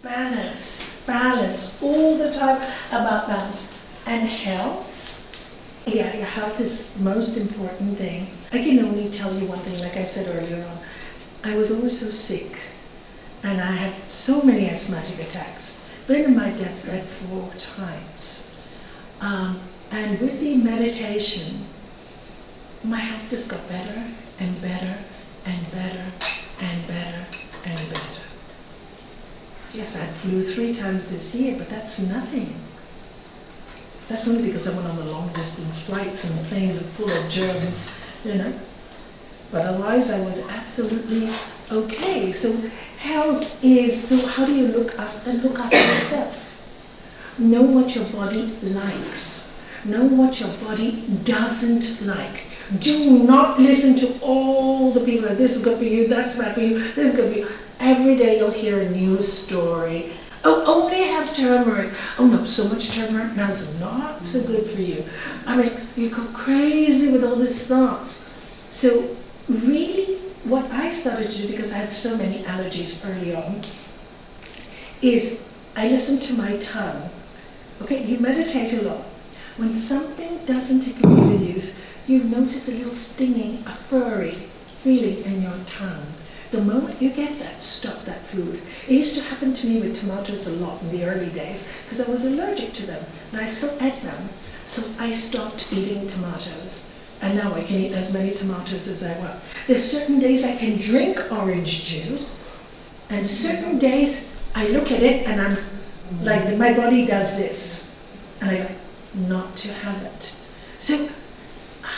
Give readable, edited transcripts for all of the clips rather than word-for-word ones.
balance, all the time about balance. And health, yeah, your health is the most important thing. I can only tell you one thing, like I said earlier on, I was always so sick, and I had so many asthmatic attacks. Been in my deathbed 4 times. And with the meditation, my health just got better and better and better and better and better. Yes, I flew 3 times this year, but that's nothing. That's only because I went on the long distance flights and the planes are full of germs, you know. But otherwise I was absolutely okay. So health is, so how do you look after yourself? Know what your body likes. Know what your body doesn't like. Do not listen to all the people that this is good for you, that's bad for you, this is good for you. Every day you'll hear a news story. Oh, only have turmeric. Oh no, so much turmeric now is not so good for you. I mean, you go crazy with all these thoughts. So really, what I started to do, because I had so many allergies early on, is I listened to my tongue. Okay, you meditate a lot. When something doesn't agree with you, you notice a little stinging, a furry feeling in your tongue. The moment you get that, stop that food. It used to happen to me with tomatoes a lot in the early days because I was allergic to them and I still ate them. So I stopped eating tomatoes and now I can eat as many tomatoes as I want. There's certain days I can drink orange juice and certain days I look at it and I'm like, my body does this and I go, not to have it. So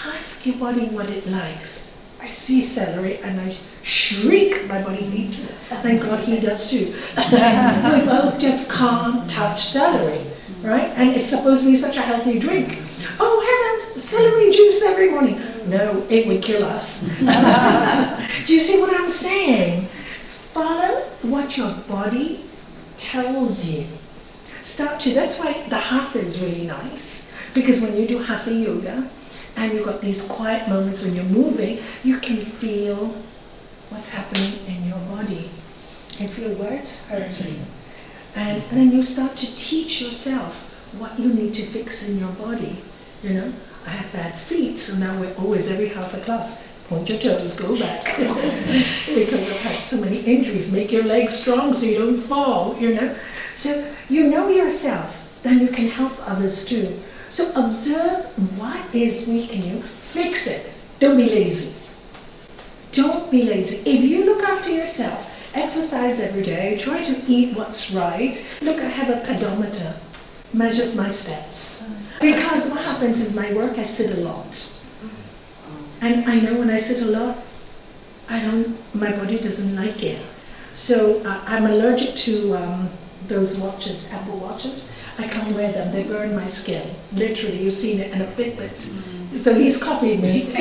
ask your body what it likes. I see celery and I shriek, my body eats it. Thank God he does too. We both just can't touch celery, right? And it's supposed to be such a healthy drink. Oh heavens, celery juice every morning. No, it would kill us. Do you see what I'm saying? Follow what your body tells you. That's why the hatha is really nice. Because when you do hatha yoga, and you've got these quiet moments when you're moving, you can feel what's happening in your body. You can feel where it's hurting. And then you start to teach yourself what you need to fix in your body. You know, I have bad feet, so now we're always, every half a class, point your toes, go back. Because I've had so many injuries. Make your legs strong so you don't fall, you know. So you know yourself, then you can help others too. So observe what is weak in you, fix it. Don't be lazy. Don't be lazy. If you look after yourself, exercise every day, try to eat what's right. Look, I have a pedometer, measures my steps. Because what happens in my work, I sit a lot. And I know when I sit a lot, my body doesn't like it. So I'm allergic to those watches, Apple watches. I can't wear them, they burn my skin. Literally, you've seen it in a Fitbit. So he's copied me.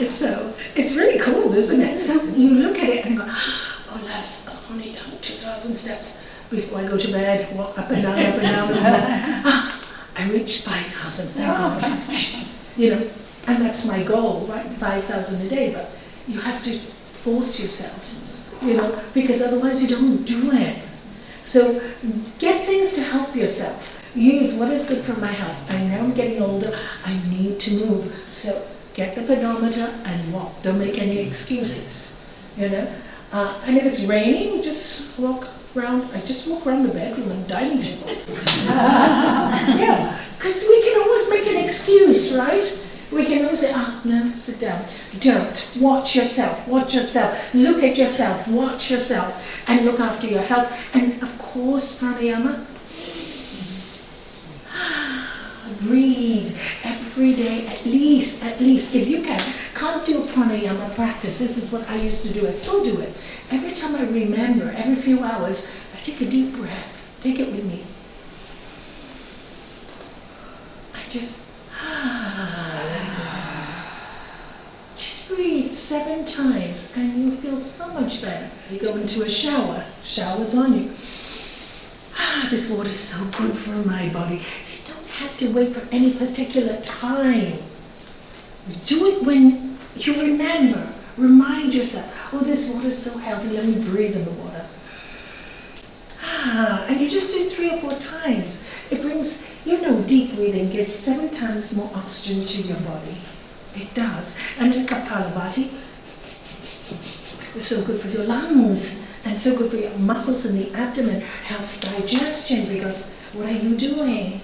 So it's really cool, isn't it? So you look at it and go, oh Les, I've only done 2,000 steps before I go to bed, walk up and down, up and down, up and down. I reached 5,000, thank God. You know, and that's my goal, right? 5,000 a day, but you have to force yourself, you know, because otherwise you don't do it. So get things to help yourself. Use what is good for my health. I know I'm getting older, I need to move. So get the pedometer and walk. Don't make any excuses, you know. And if it's raining, just walk around. I just walk around the bedroom and dining table. Yeah, because we can always make an excuse, right? We can always say, no, sit down. Don't. Watch yourself. Watch yourself. Look at yourself. Watch yourself. And look after your health. And of course, pranayama. Breathe every day, at least, if you can't do a pranayama practice. This is what I used to do. I still do it. Every time I remember, every few hours, I take a deep breath. Take it with me. I just, just breathe 7 times and you feel so much better. You go into a shower, shower's on you. This water is so good for my body. You don't have to wait for any particular time. Do it when you remember. Remind yourself, oh, this water is so healthy, let me breathe in the water. And you just do it 3 or 4 times. It brings, deep breathing gives 7 times more oxygen to your body. It does. And then Kapalabhati is so good for your lungs and so good for your muscles in the abdomen. Helps digestion because what are you doing?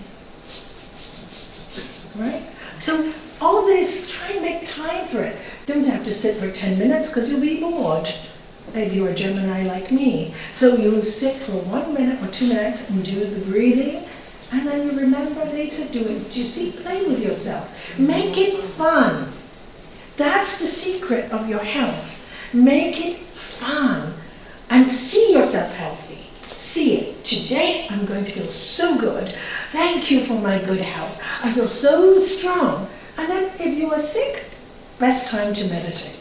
Right? So all this, try and make time for it. Don't have to sit for 10 minutes because you'll be bored if you're a Gemini like me. So you sit for 1 minute or 2 minutes and do the breathing, and then you remember later doing. Do you see? Play with yourself. Make it fun. That's the secret of your health. Make it fun and see yourself healthy. See it. Today I'm going to feel so good. Thank you for my good health. I feel so strong. And then if you are sick, best time to meditate.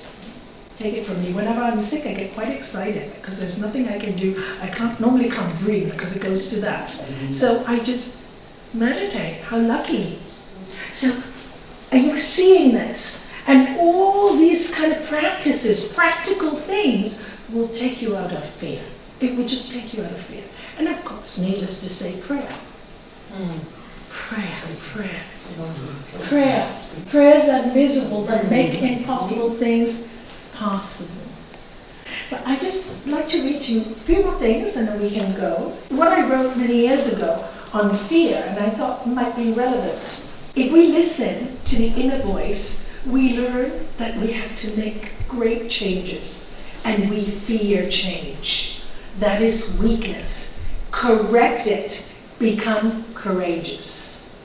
Take it from me. Whenever I'm sick, I get quite excited because there's nothing I can do. I normally can't breathe because it goes to that. So I just meditate. How lucky. So are you seeing this? And all these kind of practices, practical things, will take you out of fear. It will just take you out of fear. And of course, needless to say, prayer. Prayer. Prayers are invisible but make impossible things possible. But I just like to read to you a few more things and then we can go. What I wrote many years ago on fear, and I thought might be relevant. If we listen to the inner voice, we learn that we have to make great changes, and we fear change. That is weakness. Correct it. Become courageous.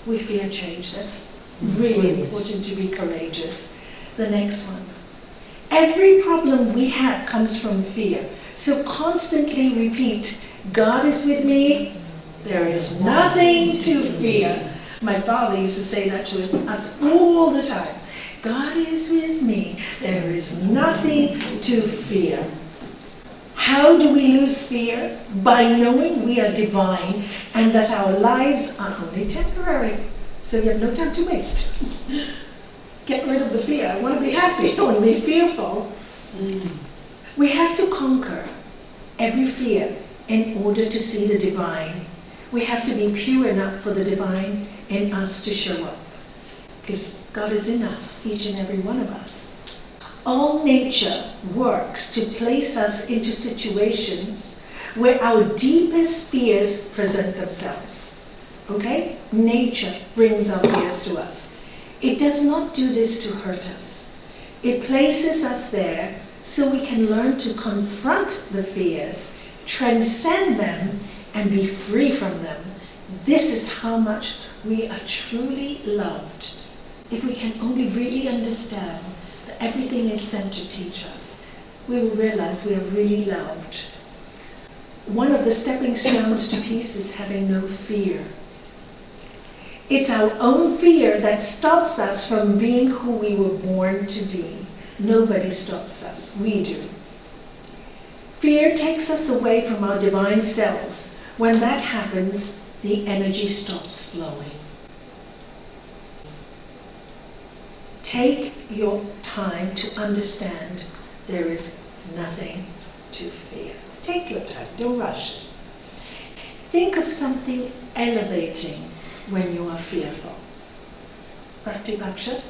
We fear change. That's really important to be courageous. The next one. Every problem we have comes from fear. So constantly repeat, God is with me. There is nothing to fear. My father used to say that to us all the time. God is with me. There is nothing to fear. How do we lose fear? By knowing we are divine and that our lives are only temporary. So you have no time to waste. Get rid of the fear. I want to be happy. I want to be fearful. We have to conquer every fear in order to see the divine. We have to be pure enough for the divine in us to show up. Because God is in us, each and every one of us. All nature works to place us into situations where our deepest fears present themselves. Okay? Nature brings our fears to us. It does not do this to hurt us. It places us there so we can learn to confront the fears, transcend them, and be free from them. This is how much we are truly loved. If we can only really understand that everything is sent to teach us, we will realize we are really loved. One of the stepping stones to peace is having no fear. It's our own fear that stops us from being who we were born to be. Nobody stops us. We do. Fear takes us away from our divine selves. When that happens, the energy stops flowing. Take your time to understand there is nothing to fear. Take your time, don't rush it. Think of something elevating when you are fearful. Pratipaksha?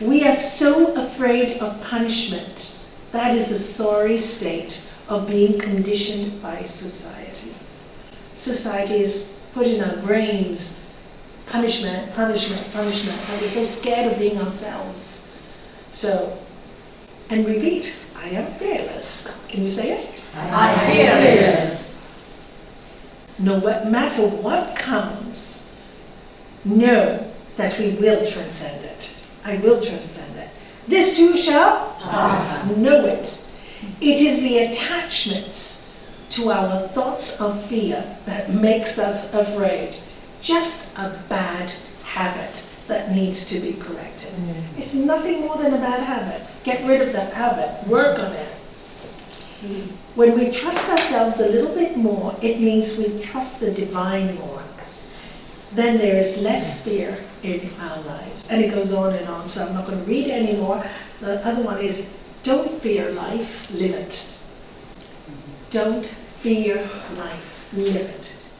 We are so afraid of punishment. That is a sorry state of being conditioned by society. Society is put in our brains punishment. And we're so scared of being ourselves. So, and repeat, I am fearless. Can you say it? I am fearless. No matter what comes, know that we will transcend it. I will transcend it. This too shall pass. Know it. It is the attachments to our thoughts of fear that makes us afraid. Just a bad habit that needs to be corrected. It's nothing more than a bad habit. Get rid of that habit. Work on it. When we trust ourselves a little bit more, it means we trust the divine more. Then there is less fear in our lives. And it goes on and on, so I'm not going to read anymore. The other one is, don't fear life, live it. Don't fear life, live it.